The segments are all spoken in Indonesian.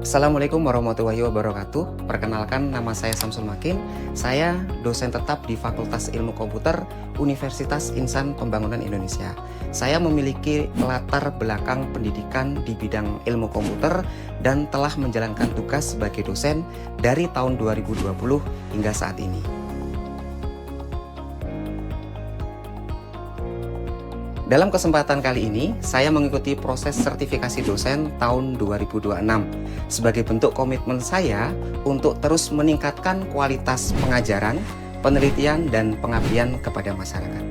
Assalamualaikum warahmatullahi wabarakatuh. Perkenalkan, nama saya Samsul Makin. Saya dosen tetap di Fakultas Ilmu Komputer Universitas Insan Pembangunan Indonesia. Saya memiliki latar belakang pendidikan di bidang ilmu komputer dan telah menjalankan tugas sebagai dosen dari tahun 2020 hingga saat ini. Dalam kesempatan kali ini, saya mengikuti proses sertifikasi dosen tahun 2026 sebagai bentuk komitmen saya untuk terus meningkatkan kualitas pengajaran, penelitian, dan pengabdian kepada masyarakat.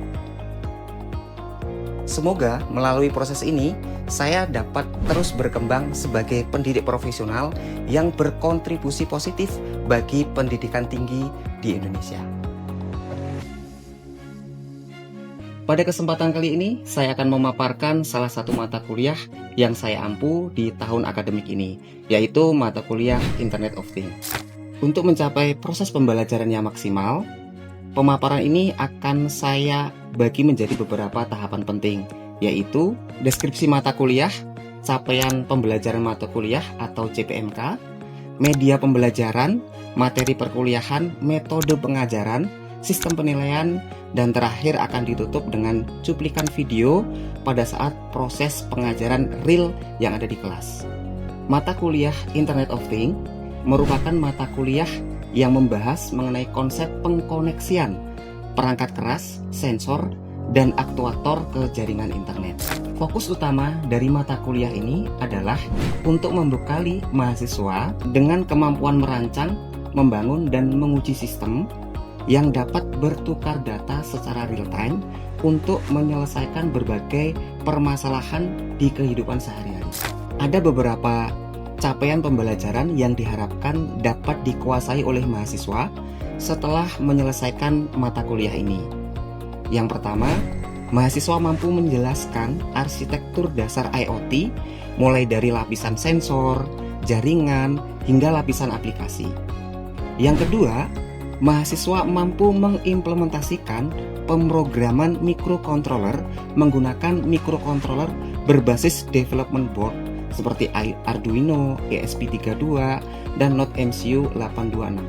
Semoga melalui proses ini, saya dapat terus berkembang sebagai pendidik profesional yang berkontribusi positif bagi pendidikan tinggi di Indonesia. Pada kesempatan kali ini, saya akan memaparkan salah satu mata kuliah yang saya ampu di tahun akademik ini, yaitu mata kuliah Internet of Things. Untuk mencapai proses pembelajaran yang maksimal, pemaparan ini akan saya bagi menjadi beberapa tahapan penting, yaitu deskripsi mata kuliah, capaian pembelajaran mata kuliah atau CPMK, media pembelajaran, materi perkuliahan, metode pengajaran, sistem penilaian, dan terakhir akan ditutup dengan cuplikan video pada saat proses pengajaran real yang ada di kelas. Mata kuliah Internet of Things merupakan mata kuliah yang membahas mengenai konsep pengkoneksian perangkat keras, sensor, dan aktuator ke jaringan internet. Fokus utama dari mata kuliah ini adalah untuk membekali mahasiswa dengan kemampuan merancang, membangun, dan menguji sistem yang dapat bertukar data secara real-time untuk menyelesaikan berbagai permasalahan di kehidupan sehari-hari. Ada beberapa capaian pembelajaran yang diharapkan dapat dikuasai oleh mahasiswa setelah menyelesaikan mata kuliah ini. Yang pertama, mahasiswa mampu menjelaskan arsitektur dasar IoT mulai dari lapisan sensor, jaringan, hingga lapisan aplikasi. Yang kedua, mahasiswa mampu mengimplementasikan pemrograman microcontroller menggunakan microcontroller berbasis development board seperti Arduino, ESP32, dan Node MCU 826.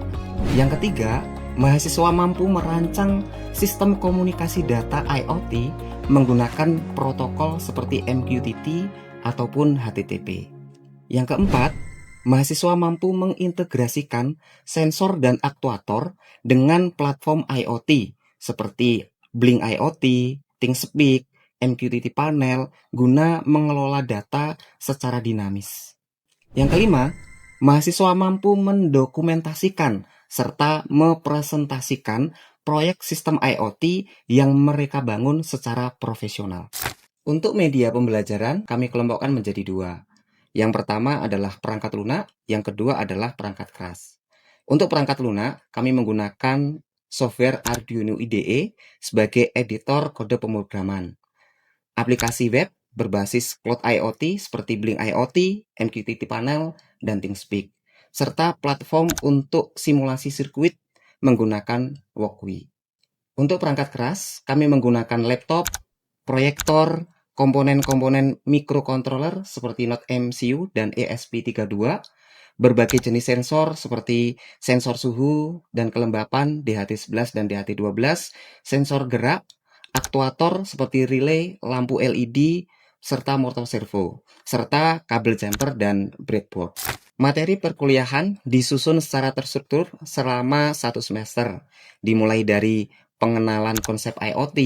Yang ketiga, mahasiswa mampu merancang sistem komunikasi data IoT menggunakan protokol seperti MQTT ataupun HTTP. Yang keempat, mahasiswa mampu mengintegrasikan sensor dan aktuator dengan platform IoT seperti Blink IoT, ThingSpeak, MQTT panel guna mengelola data secara dinamis. Yang kelima, mahasiswa mampu mendokumentasikan serta mepresentasikan proyek sistem IoT yang mereka bangun secara profesional. Untuk media pembelajaran, kami kelompokkan menjadi dua. Yang pertama adalah perangkat lunak, yang kedua adalah perangkat keras. Untuk perangkat lunak, kami menggunakan software Arduino IDE sebagai editor kode pemrograman. Aplikasi web berbasis Cloud IoT seperti Blink IoT, MQTT panel, dan ThingSpeak, serta platform untuk simulasi sirkuit menggunakan Walkwi. Untuk perangkat keras, kami menggunakan laptop, proyektor, komponen-komponen microcontroller seperti Node MCU dan ESP32, berbagai jenis sensor seperti sensor suhu dan kelembapan DHT11 dan DHT12, sensor gerak, aktuator seperti relay, lampu LED, serta motor servo, serta kabel jumper dan breadboard. Materi perkuliahan disusun secara terstruktur selama 1 semester, dimulai dari pengenalan konsep IoT,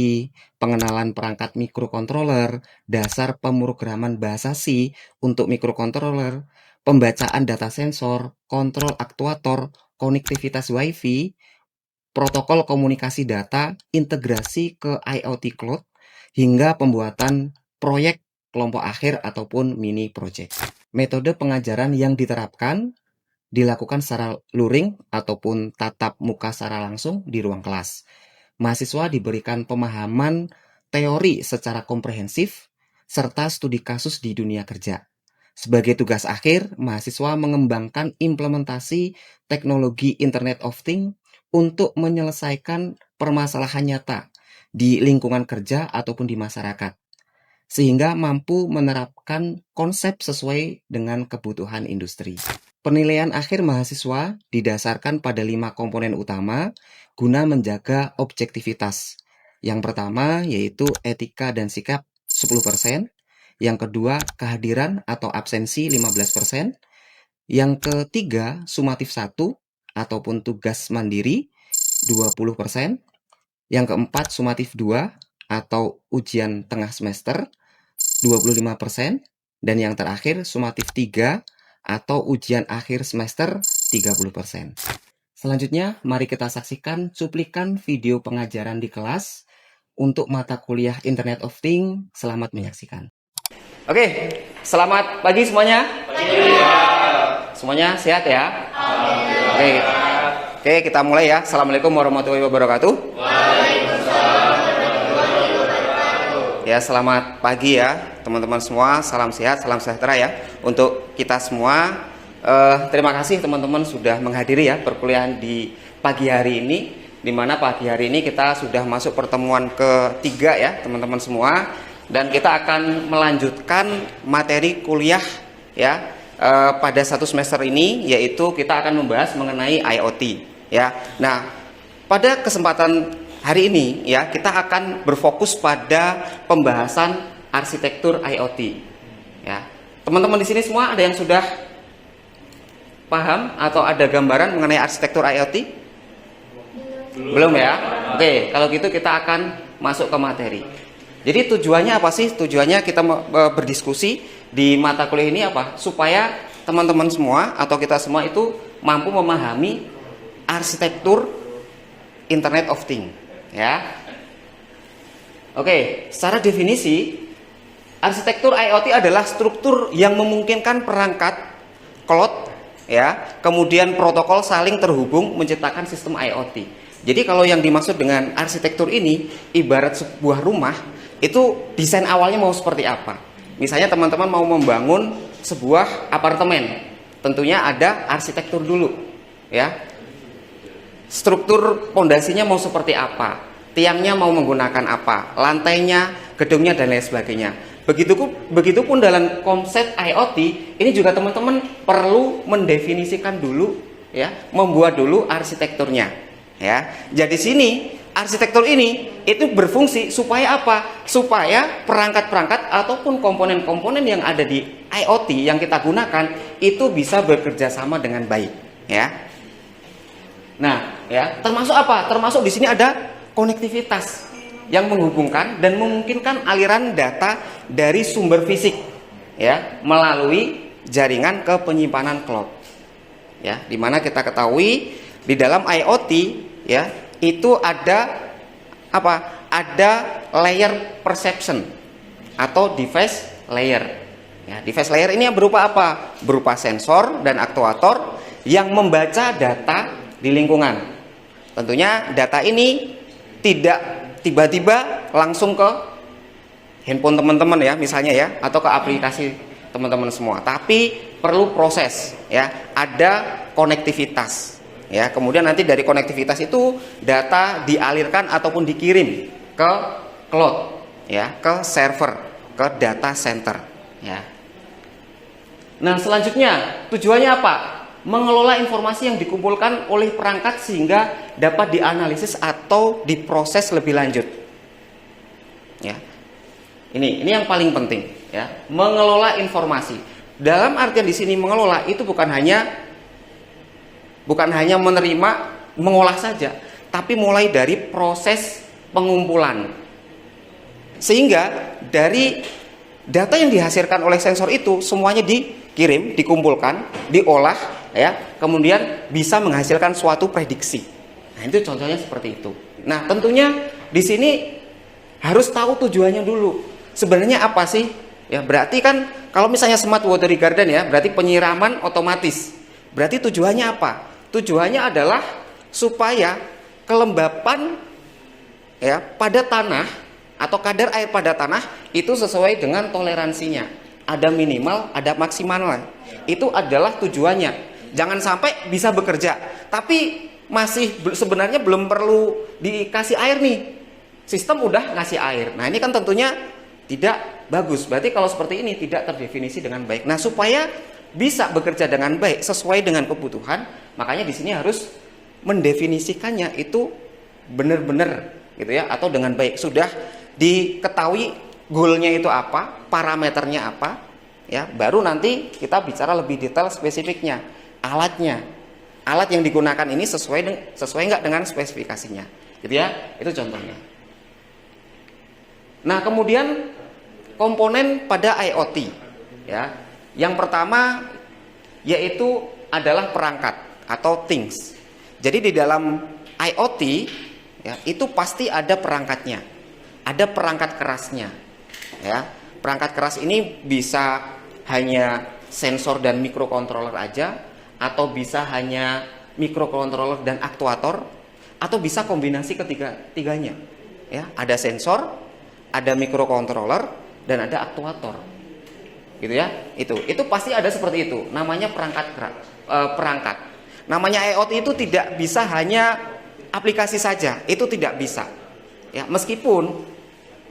pengenalan perangkat microcontroller, dasar pemrograman bahasa C untuk microcontroller, pembacaan data sensor, kontrol aktuator, konektivitas Wi-Fi, protokol komunikasi data, integrasi ke IoT Cloud, hingga pembuatan proyek kelompok akhir ataupun mini project. Metode pengajaran yang diterapkan dilakukan secara luring ataupun tatap muka secara langsung di ruang kelas. Mahasiswa diberikan pemahaman teori secara komprehensif serta studi kasus di dunia kerja. Sebagai tugas akhir, mahasiswa mengembangkan implementasi teknologi Internet of Things untuk menyelesaikan permasalahan nyata di lingkungan kerja ataupun di masyarakat, sehingga mampu menerapkan konsep sesuai dengan kebutuhan industri. Penilaian akhir mahasiswa didasarkan pada 5 komponen utama guna menjaga objektivitas. Yang pertama yaitu etika dan sikap 10%, yang kedua kehadiran atau absensi 15%, yang ketiga sumatif 1 ataupun tugas mandiri 20%, yang keempat sumatif 2 atau ujian tengah semester 25%, dan yang terakhir sumatif 3 atau ujian akhir semester 30%. Selanjutnya, mari kita saksikan cuplikan video pengajaran di kelas untuk mata kuliah Internet of Things. Selamat menyaksikan. Oke, selamat pagi semuanya. Semuanya sehat ya? Oke, kita mulai ya. Assalamualaikum warahmatullahi wabarakatuh. Ya, selamat pagi ya teman-teman semua, salam sehat, salam sejahtera ya untuk kita semua. Terima kasih teman-teman sudah menghadiri ya perkuliahan di pagi hari ini, di mana pagi hari ini kita sudah masuk pertemuan ketiga ya teman-teman semua, dan kita akan melanjutkan materi kuliah ya pada satu semester ini, yaitu kita akan membahas mengenai IoT ya. Nah, pada kesempatan hari ini ya kita akan berfokus pada pembahasan arsitektur IoT. Ya, teman-teman di sini semua ada yang sudah paham atau ada gambaran mengenai arsitektur IoT? Belum ya? Oke, kalau gitu kita akan masuk ke materi. Jadi tujuannya apa sih? Tujuannya kita berdiskusi di mata kuliah ini apa? Supaya teman-teman semua atau kita semua itu mampu memahami arsitektur Internet of Things. Ya, oke. Secara definisi, arsitektur IoT adalah struktur yang memungkinkan perangkat cloud, ya, kemudian protokol saling terhubung menciptakan sistem IoT. Jadi kalau yang dimaksud dengan arsitektur ini, ibarat sebuah rumah, itu desain awalnya mau seperti apa? Misalnya teman-teman mau membangun sebuah apartemen, tentunya ada arsitektur dulu, ya. Struktur pondasinya mau seperti apa, tiangnya mau menggunakan apa, lantainya, gedungnya, dan lain sebagainya. Begitupun dalam konsep IoT ini juga teman-teman perlu mendefinisikan dulu, ya, membuat dulu arsitekturnya, ya. Jadi sini arsitektur ini itu berfungsi supaya apa? Supaya perangkat-perangkat ataupun komponen-komponen yang ada di IoT yang kita gunakan itu bisa bekerja sama dengan baik, ya. Nah, ya, termasuk apa? Termasuk di sini ada konektivitas yang menghubungkan dan memungkinkan aliran data dari sumber fisik, ya, melalui jaringan ke penyimpanan cloud. Ya, di mana kita ketahui di dalam IoT, ya, itu ada apa? Ada layer perception atau device layer. Ya, device layer ini yang berupa apa? Berupa sensor dan aktuator yang membaca data di lingkungan. Tentunya data ini tidak tiba-tiba langsung ke handphone teman-teman ya, misalnya ya, atau ke aplikasi teman-teman semua, tapi perlu proses ya, ada konektivitas ya. Kemudian nanti dari konektivitas itu data dialirkan ataupun dikirim ke cloud ya, ke server, ke data center ya. Nah, selanjutnya tujuannya apa? Mengelola informasi yang dikumpulkan oleh perangkat sehingga dapat dianalisis atau diproses lebih lanjut. Ya. Ini yang paling penting, ya. Mengelola informasi. Dalam artian di sini mengelola itu bukan hanya menerima, mengolah saja, tapi mulai dari proses pengumpulan. Sehingga dari data yang dihasilkan oleh sensor itu semuanya dikirim, dikumpulkan, diolah ya, kemudian bisa menghasilkan suatu prediksi. Nah, itu contohnya seperti itu. Nah, tentunya di sini harus tahu tujuannya dulu. Sebenarnya apa sih? Ya, berarti kan kalau misalnya smart water garden ya, berarti penyiraman otomatis. Berarti tujuannya apa? Tujuannya adalah supaya kelembapan ya pada tanah atau kadar air pada tanah itu sesuai dengan toleransinya. Ada minimal, ada maksimal. Itu adalah tujuannya. Jangan sampai bisa bekerja, tapi masih sebenarnya belum perlu dikasih air nih. Sistem udah ngasih air. Nah, ini kan tentunya tidak bagus. Berarti kalau seperti ini tidak terdefinisi dengan baik. Nah, supaya bisa bekerja dengan baik sesuai dengan kebutuhan, makanya di sini harus mendefinisikannya itu benar-benar gitu ya, atau dengan baik, sudah diketahui goalnya itu apa, parameternya apa ya, baru nanti kita bicara lebih detail spesifiknya, alat yang digunakan ini sesuai nggak dengan spesifikasinya gitu ya, itu contohnya. Nah kemudian komponen pada IoT ya, yang pertama yaitu adalah perangkat atau things. Jadi di dalam IoT ya, itu pasti ada perangkatnya, ada perangkat kerasnya ya. Perangkat keras ini bisa hanya sensor dan mikrokontroller aja, atau bisa hanya mikrokontroller dan aktuator, atau bisa kombinasi ketiganya ya. Ada sensor, ada mikrokontroller, dan ada aktuator gitu ya. Itu pasti ada seperti itu, namanya perangkat. Namanya IoT itu tidak bisa hanya aplikasi saja, itu tidak bisa ya. Meskipun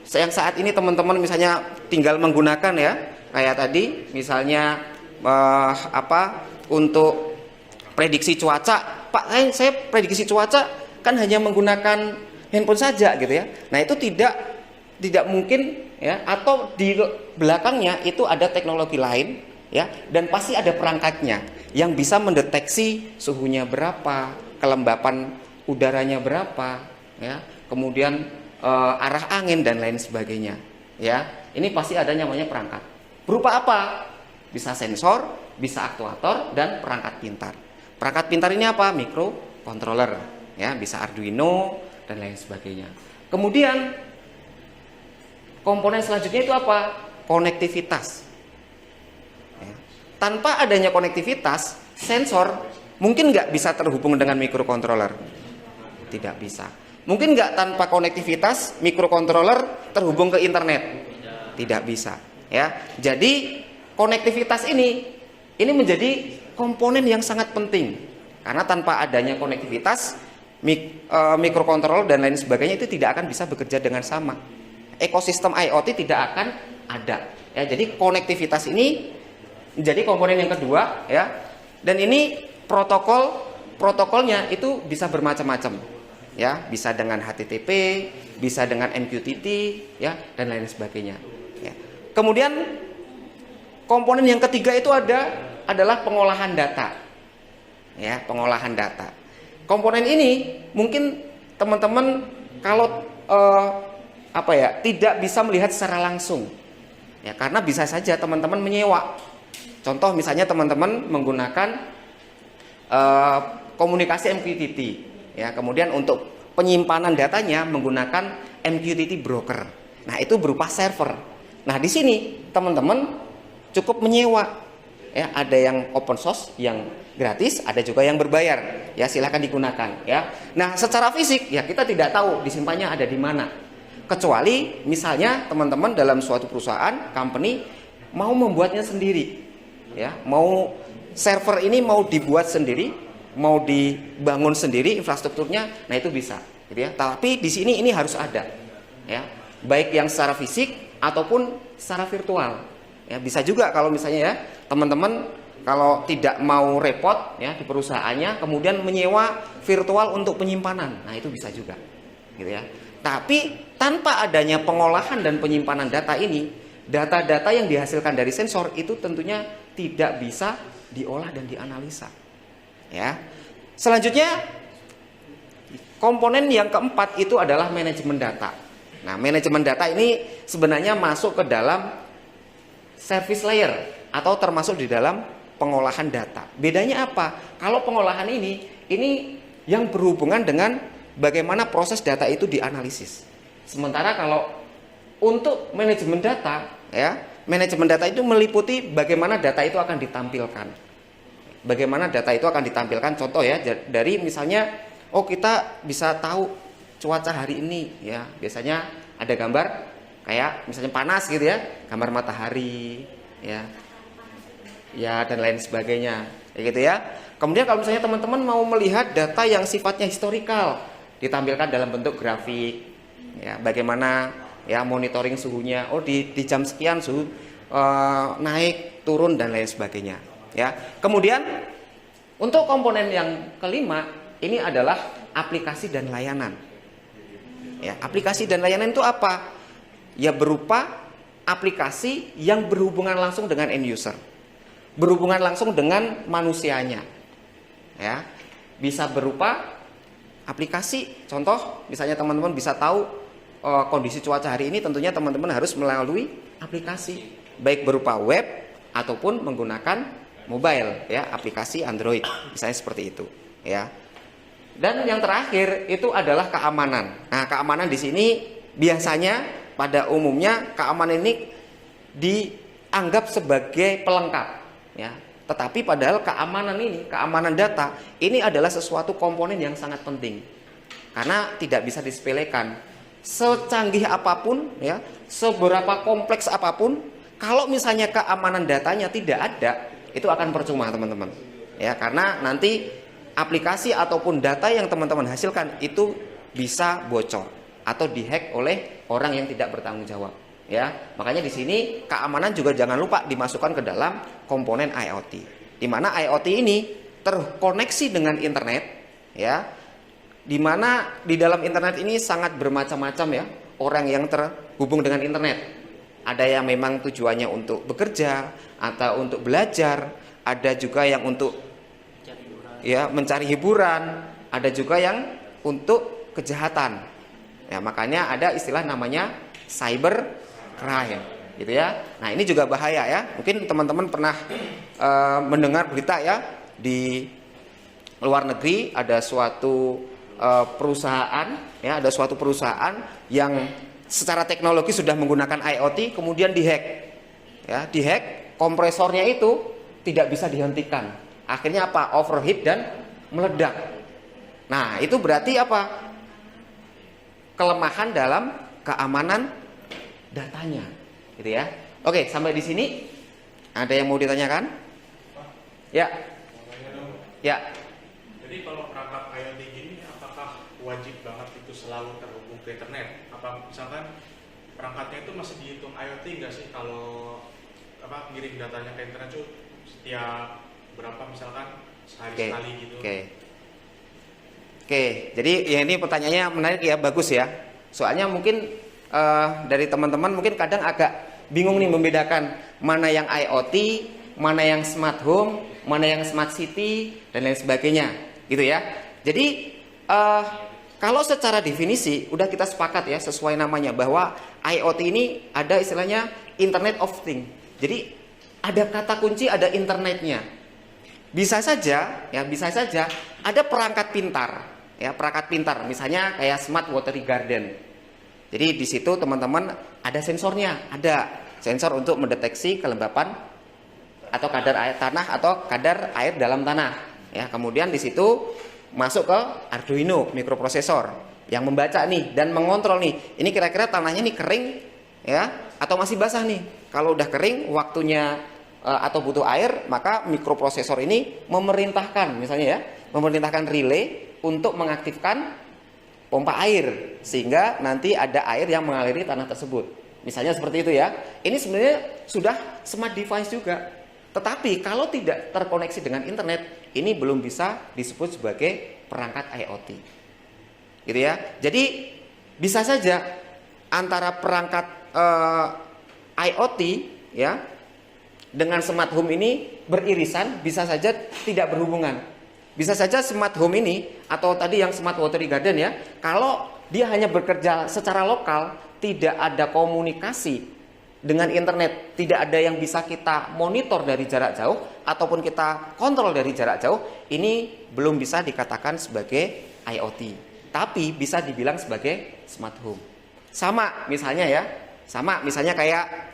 yang saat ini teman-teman misalnya tinggal menggunakan ya, kayak tadi misalnya untuk prediksi cuaca, Pak, saya prediksi cuaca kan hanya menggunakan handphone saja gitu ya. Nah itu tidak mungkin ya, atau di belakangnya itu ada teknologi lain ya, dan pasti ada perangkatnya yang bisa mendeteksi suhunya berapa, kelembapan udaranya berapa ya, kemudian arah angin dan lain sebagainya ya. Ini pasti ada namanya perangkat. Berupa apa? Bisa sensor, bisa aktuator, dan perangkat pintar. Perangkat pintar ini apa? Microcontroller ya, bisa Arduino dan lain sebagainya. Kemudian komponen selanjutnya itu apa? Konektivitas ya. Tanpa adanya konektivitas, sensor mungkin nggak bisa terhubung dengan mikrokontroller, tidak bisa. Mungkin nggak tanpa konektivitas mikrokontroller terhubung ke internet, tidak bisa ya. Jadi konektivitas ini menjadi komponen yang sangat penting, karena tanpa adanya konektivitas mikrokontroller dan lain sebagainya itu tidak akan bisa bekerja dengan sama. Ekosistem IoT tidak akan ada ya. Jadi konektivitas ini menjadi komponen yang kedua ya. Dan ini protokolnya itu bisa bermacam-macam ya, bisa dengan HTTP, bisa dengan MQTT ya, dan lain sebagainya ya. Kemudian komponen yang ketiga itu adalah pengolahan data ya, pengolahan data. Komponen ini mungkin teman-teman kalau tidak bisa melihat secara langsung ya, karena bisa saja teman-teman menyewa. Contoh misalnya teman-teman menggunakan komunikasi MQTT ya, kemudian untuk penyimpanan datanya menggunakan MQTT broker. Nah, itu berupa server. Nah, di sini teman-teman cukup menyewa ya, ada yang open source yang gratis, ada juga yang berbayar. Ya, silakan digunakan ya. Nah, secara fisik ya kita tidak tahu disimpannya ada di mana. Kecuali misalnya teman-teman dalam suatu perusahaan, company mau membuatnya sendiri. Ya, mau server ini mau dibuat sendiri, mau dibangun sendiri infrastrukturnya, nah itu bisa, gitu ya. Tapi di sini ini harus ada, ya, baik yang secara fisik ataupun secara virtual. Ya, bisa juga kalau misalnya ya teman-teman kalau tidak mau repot ya di perusahaannya, kemudian menyewa virtual untuk penyimpanan, nah itu bisa juga, gitu ya. Tapi tanpa adanya pengolahan dan penyimpanan data ini, data-data yang dihasilkan dari sensor itu tentunya tidak bisa diolah dan dianalisa. Ya. Selanjutnya komponen yang keempat itu adalah manajemen data. Nah, manajemen data ini sebenarnya masuk ke dalam service layer atau termasuk di dalam pengolahan data. Bedanya apa? Kalau pengolahan ini yang berhubungan dengan bagaimana proses data itu dianalisis. Sementara kalau untuk manajemen data, ya, manajemen data itu meliputi bagaimana data itu akan ditampilkan. Bagaimana data itu akan ditampilkan, contoh ya, dari misalnya, kita bisa tahu cuaca hari ini, ya, biasanya ada gambar kayak misalnya panas gitu ya, gambar matahari, ya, dan lain sebagainya, kayak gitu ya. Kemudian kalau misalnya teman-teman mau melihat data yang sifatnya historikal, ditampilkan dalam bentuk grafik, ya, bagaimana ya monitoring suhunya, di jam sekian suhu naik, turun dan lain sebagainya. ya. Kemudian untuk komponen yang kelima ini adalah aplikasi dan layanan. Ya, aplikasi dan layanan itu apa? Ya berupa aplikasi yang berhubungan langsung dengan end user, berhubungan langsung dengan manusianya. Ya, bisa berupa aplikasi. Contoh, misalnya teman-teman bisa tahu kondisi cuaca hari ini, tentunya teman-teman harus melalui aplikasi, baik berupa web ataupun menggunakan mobile, ya, aplikasi Android, misalnya seperti itu, ya. Dan yang terakhir itu adalah keamanan. Nah, keamanan di sini biasanya pada umumnya keamanan ini dianggap sebagai pelengkap, ya. Tetapi padahal keamanan ini, keamanan data ini adalah sesuatu komponen yang sangat penting. Karena tidak bisa disepelekan. Secanggih apapun, ya, seberapa kompleks apapun, kalau misalnya keamanan datanya tidak ada, itu akan percuma, teman-teman. Ya, karena nanti aplikasi ataupun data yang teman-teman hasilkan itu bisa bocor atau dihack oleh orang yang tidak bertanggung jawab, ya. Makanya di sini keamanan juga jangan lupa dimasukkan ke dalam komponen IoT, di mana IoT ini terkoneksi dengan internet, ya, di mana di dalam internet ini sangat bermacam-macam, ya, orang yang terhubung dengan internet. Ada yang memang tujuannya untuk bekerja atau untuk belajar, ada juga yang untuk, ya, mencari hiburan, ada juga yang untuk kejahatan. Ya, makanya ada istilah namanya cyber crime, gitu ya. Nah, ini juga bahaya, ya. Mungkin teman-teman pernah mendengar berita, ya, di luar negeri ada suatu perusahaan, ya, ada suatu perusahaan yang secara teknologi sudah menggunakan IoT, kemudian dihack, ya, dihack, kompresornya itu tidak bisa dihentikan. Akhirnya apa? Overheat dan meledak. Nah, itu berarti apa? Kelemahan dalam keamanan datanya, gitu ya. Oke, sampai di sini ada yang mau ditanyakan? Ya. Ya. Jadi kalau perangkat IoT gini, apakah wajib banget itu selalu terhubung ke internet? Apa misalkan perangkatnya itu masih dihitung IoT nggak sih kalau ngirim datanya ke internet tuh setiap berapa, misalkan sehari sekali gitu? Oke, jadi ya ini pertanyaannya menarik, ya, bagus, ya. Soalnya mungkin dari teman-teman mungkin kadang agak bingung nih membedakan mana yang IoT, mana yang smart home, mana yang smart city dan lain sebagainya, gitu ya. Jadi kalau secara definisi udah kita sepakat, ya, sesuai namanya bahwa IoT ini ada istilahnya Internet of Things. Jadi ada kata kunci, ada internetnya. Bisa saja, ya, bisa saja ada perangkat pintar, ya, perangkat pintar, misalnya kayak smart watery garden. Jadi di situ teman-teman ada sensornya, ada sensor untuk mendeteksi kelembapan atau kadar air tanah atau kadar air dalam tanah, ya. Kemudian di situ masuk ke Arduino mikroprosesor yang membaca nih dan mengontrol nih, ini kira-kira tanahnya nih kering, ya, atau masih basah nih. Kalau udah kering waktunya atau butuh air, maka mikroprosesor ini memerintahkan, misalnya, ya, memerintahkan relay untuk mengaktifkan pompa air sehingga nanti ada air yang mengaliri tanah tersebut. Misalnya seperti itu, ya. Ini sebenarnya sudah smart device juga. Tetapi kalau tidak terkoneksi dengan internet, ini belum bisa disebut sebagai perangkat IoT. Gitu, ya. Jadi bisa saja antara perangkat IoT, ya, dengan smart home ini beririsan, bisa saja tidak berhubungan. Bisa saja smart home ini atau tadi yang smart watery garden, ya, kalau dia hanya bekerja secara lokal, tidak ada komunikasi dengan internet, tidak ada yang bisa kita monitor dari jarak jauh ataupun kita kontrol dari jarak jauh, ini belum bisa dikatakan sebagai IoT. Tapi bisa dibilang sebagai smart home. Sama misalnya, ya, sama misalnya kayak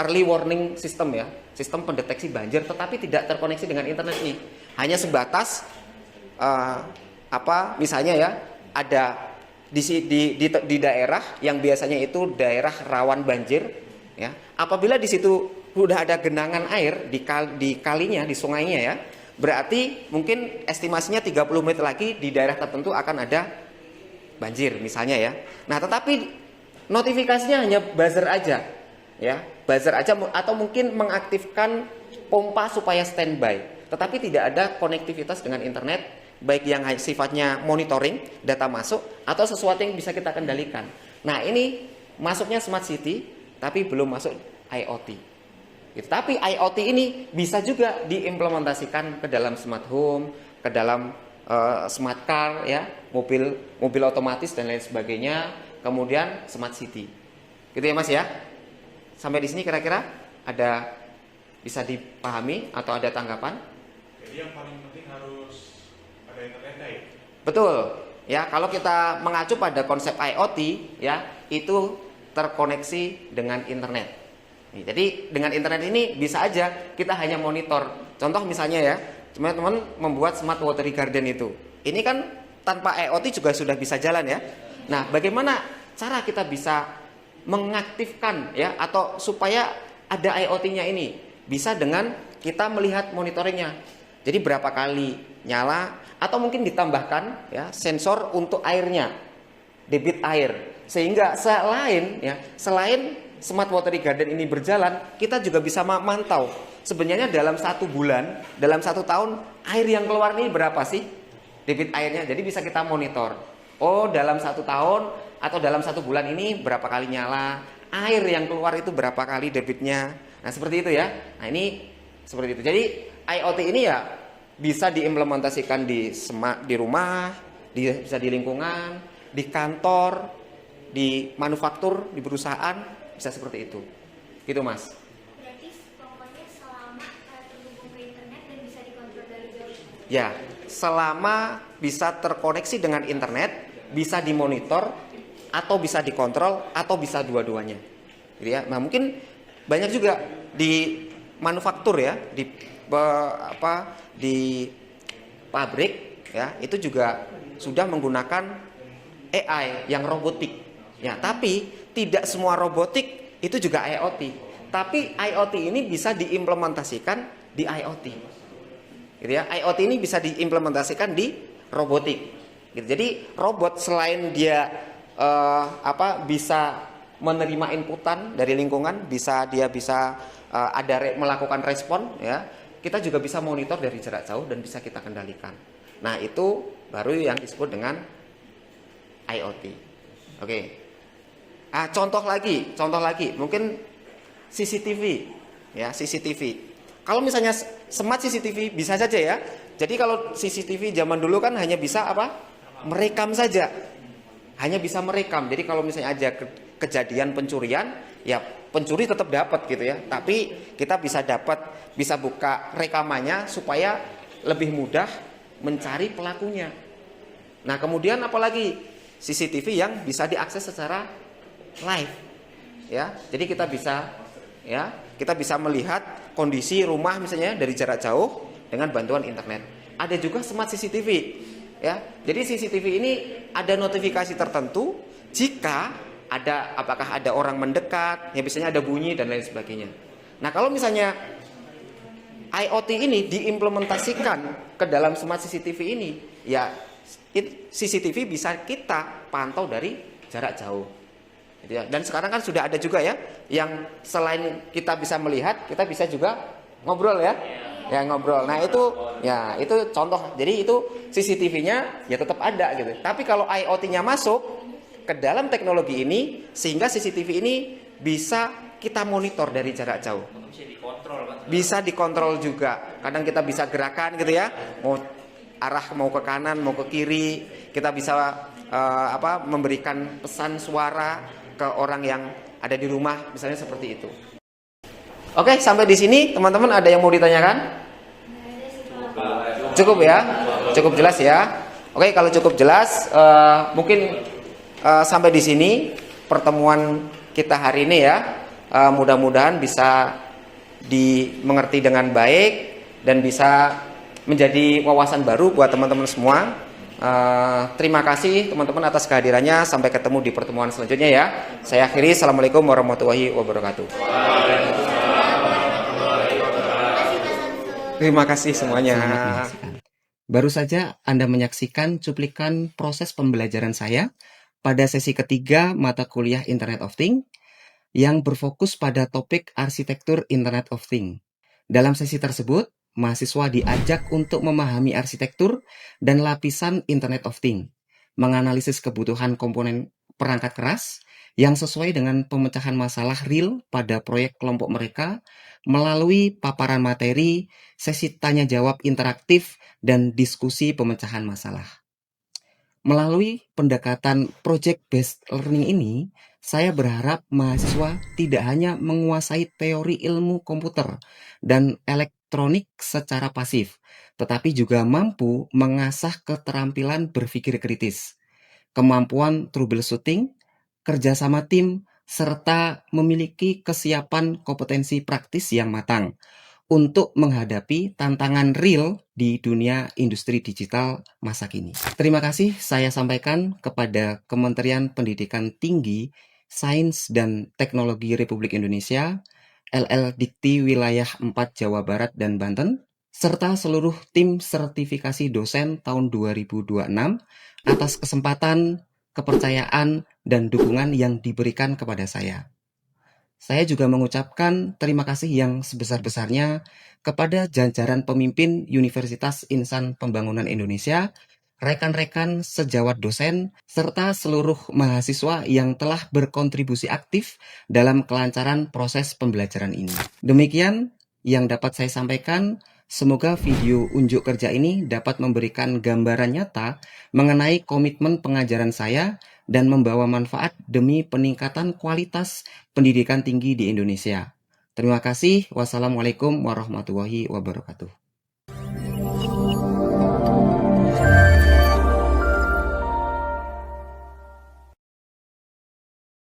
early warning system, ya, sistem pendeteksi banjir, tetapi tidak terkoneksi dengan internet nih, hanya sebatas misalnya, ya, ada di daerah yang biasanya itu daerah rawan banjir, ya, apabila di situ sudah ada genangan air di kalinya, di sungainya, ya, berarti mungkin estimasinya 30 menit lagi di daerah tertentu akan ada banjir misalnya, ya. Nah, tetapi notifikasinya hanya buzzer aja, ya, buzzer aja, atau mungkin mengaktifkan pompa supaya standby, tetapi tidak ada konektivitas dengan internet, baik yang sifatnya monitoring, data masuk, atau sesuatu yang bisa kita kendalikan. Nah, ini masuknya smart city, tapi belum masuk IoT. Tapi IoT ini bisa juga diimplementasikan ke dalam smart home, ke dalam smart car, ya, mobil otomatis dan lain sebagainya, kemudian smart city. Gitu ya Mas ya. Sampai di sini kira-kira ada bisa dipahami atau ada tanggapan? Jadi yang paling penting harus ada internetnya ya. Betul. Ya, kalau kita mengacu pada konsep IoT, ya, itu terkoneksi dengan internet. Jadi dengan internet ini bisa aja kita hanya monitor. Contoh misalnya ya, teman-teman membuat smart watery garden itu. Ini kan tanpa IoT juga sudah bisa jalan ya. Nah, bagaimana cara kita bisa mengaktifkan ya atau supaya ada IoT-nya ini? Bisa dengan kita melihat monitoringnya. Jadi berapa kali nyala atau mungkin ditambahkan ya sensor untuk airnya, debit air. Sehingga selain smart watery garden ini berjalan, kita juga bisa mantau sebenarnya dalam 1 bulan, dalam 1 tahun air yang keluar ini berapa sih debit airnya. Jadi bisa kita monitor. Oh, dalam 1 tahun atau dalam 1 bulan ini berapa kali nyala, air yang keluar itu berapa kali debitnya. Nah, seperti itu ya. Nah, ini seperti itu. Jadi IoT ini ya bisa diimplementasikan di rumah, bisa di lingkungan, di kantor, di manufaktur, di perusahaan, bisa seperti itu. Gitu Mas. Berarti pokoknya selama terhubung ke internet dan bisa dikontrol dari jauh. Ya, selama bisa terkoneksi dengan internet, bisa dimonitor atau bisa dikontrol atau bisa dua-duanya. Gitu ya. Nah, mungkin banyak juga di manufaktur ya, di pabrik ya, itu juga sudah menggunakan AI yang robotik. Ya, tapi tidak semua robotik itu juga IoT. Tapi IoT ini bisa diimplementasikan di IoT. Gitu ya. IoT ini bisa diimplementasikan di robotik. Gitu. Jadi robot selain dia bisa menerima inputan dari lingkungan, dia bisa melakukan respon ya. Kita juga bisa monitor dari jarak jauh dan bisa kita kendalikan. Nah, itu baru yang disebut dengan IoT. Oke. Contoh lagi, mungkin CCTV ya, CCTV. Kalau misalnya smart CCTV bisa saja ya. Jadi kalau CCTV zaman dulu kan hanya bisa merekam saja. Hanya bisa merekam. Jadi kalau misalnya ada kejadian pencurian, ya pencuri tetap dapat gitu ya. Tapi kita bisa buka rekamannya supaya lebih mudah mencari pelakunya. Nah, kemudian apalagi CCTV yang bisa diakses secara live. Ya. Jadi kita bisa melihat kondisi rumah misalnya dari jarak jauh dengan bantuan internet. Ada juga smart CCTV. Ya, jadi CCTV ini ada notifikasi tertentu jika apakah ada orang mendekat, ya biasanya ada bunyi dan lain sebagainya. Nah, kalau misalnya IoT ini diimplementasikan ke dalam smart CCTV ini, ya CCTV bisa kita pantau dari jarak jauh. Dan sekarang kan sudah ada juga ya, yang selain kita bisa melihat, kita bisa juga ngobrol ya. Ya ngobrol. Nah, itu contoh. Jadi itu CCTV-nya ya tetap ada gitu. Tapi kalau IoT-nya masuk ke dalam teknologi ini, sehingga CCTV ini bisa kita monitor dari jarak jauh. Bisa dikontrol juga. Kadang kita bisa gerakan gitu ya. Mau ke kanan, mau ke kiri. Kita bisa memberikan pesan suara ke orang yang ada di rumah, misalnya seperti itu. Oke, sampai di sini teman-teman ada yang mau ditanyakan? Cukup ya? Cukup jelas ya? Oke, kalau cukup jelas mungkin sampai di sini pertemuan kita hari ini ya. Mudah-mudahan bisa dimengerti dengan baik dan bisa menjadi wawasan baru buat teman-teman semua. Terima kasih teman-teman atas kehadirannya. Sampai ketemu di pertemuan selanjutnya ya. Saya akhiri. Assalamualaikum warahmatullahi wabarakatuh. Terima kasih semuanya. Selamat menyaksikan. Baru saja Anda menyaksikan cuplikan proses pembelajaran saya pada sesi ketiga mata kuliah Internet of Things yang berfokus pada topik arsitektur Internet of Things. Dalam sesi tersebut, mahasiswa diajak untuk memahami arsitektur dan lapisan Internet of Things, menganalisis kebutuhan komponen perangkat keras yang sesuai dengan pemecahan masalah real pada proyek kelompok mereka melalui paparan materi, sesi tanya jawab interaktif, dan diskusi pemecahan masalah. Melalui pendekatan project-based learning ini, saya berharap mahasiswa tidak hanya menguasai teori ilmu komputer dan elektronik secara pasif, tetapi juga mampu mengasah keterampilan berpikir kritis, kemampuan troubleshooting, kerjasama tim, serta memiliki kesiapan kompetensi praktis yang matang untuk menghadapi tantangan real di dunia industri digital masa kini. Terima kasih saya sampaikan kepada Kementerian Pendidikan Tinggi, Sains dan Teknologi Republik Indonesia, LL Dikti Wilayah 4 Jawa Barat dan Banten, serta seluruh tim sertifikasi dosen tahun 2026 atas kesempatan, kepercayaan, dan dukungan yang diberikan kepada saya. Saya juga mengucapkan terima kasih yang sebesar-besarnya kepada jajaran pemimpin Universitas Insan Pembangunan Indonesia, rekan-rekan sejawat dosen, serta seluruh mahasiswa yang telah berkontribusi aktif dalam kelancaran proses pembelajaran ini. Demikian yang dapat saya sampaikan. Semoga video unjuk kerja ini dapat memberikan gambaran nyata mengenai komitmen pengajaran saya dan membawa manfaat demi peningkatan kualitas pendidikan tinggi di Indonesia. Terima kasih. Wassalamualaikum warahmatullahi wabarakatuh.